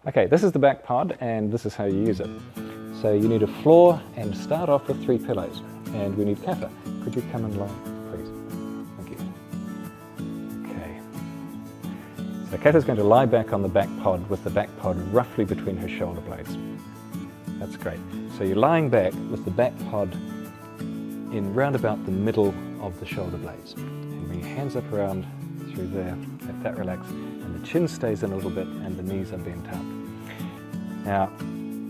Okay, this is the Backpod and this is how you use it. So you need a floor and start off with 3 pillows. And we need Katha. Could you come and lie, please? Thank you. Okay. So Katha's going to lie back on the Backpod with the Backpod roughly between her shoulder blades. That's great. So you're lying back with the Backpod in round about the middle of the shoulder blades. And bring your hands up around through there, let that relax. And the chin stays in a little bit and the knees are bent up. Now,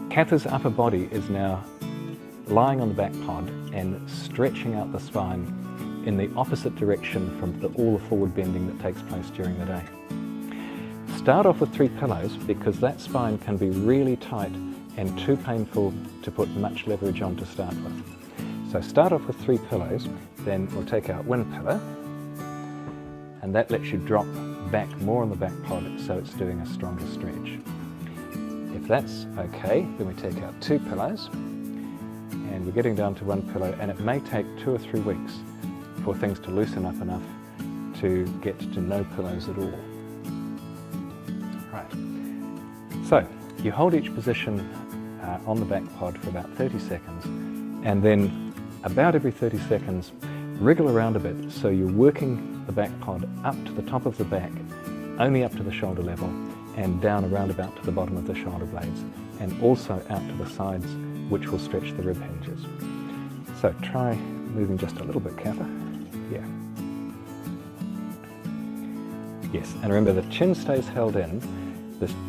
Katha's upper body is now lying on the Backpod and stretching out the spine in the opposite direction from all the forward bending that takes place during the day. Start off with 3 pillows because that spine can be really tight and too painful to put much leverage on to start with. So start off with 3 pillows, then we'll take out 1 pillow, and that lets you drop back more on the Backpod so it's doing a stronger stretch. If that's okay, then we take out 2 pillows, and we're getting down to 1 pillow, and it may take 2 or 3 weeks for things to loosen up enough to get to no pillows at all. Right, so you hold each position on the Backpod for about 30 seconds, and then about every 30 seconds, wriggle around a bit so you're working the Backpod up to the top of the back, only up to the shoulder level, and down around about to the bottom of the shoulder blades, and also out to the sides, which will stretch the rib hinges. So try moving just a little bit, Katha. Yeah. Yes, and remember the chin stays held in,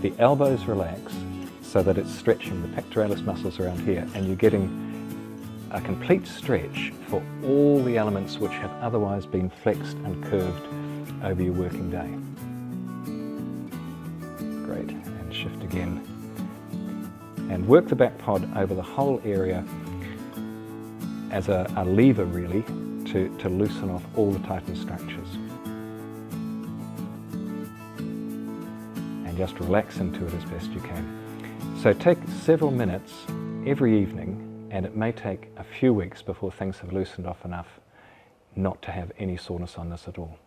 the elbows relax so that it's stretching the pectoralis muscles around here, and you're getting a complete stretch for all the elements which have otherwise been flexed and curved over your working day. Great, and shift again. And work the Backpod over the whole area as a lever really to loosen off all the tightened structures. And just relax into it as best you can. So take several minutes every evening, and it may take a few weeks before things have loosened off enough not to have any soreness on this at all.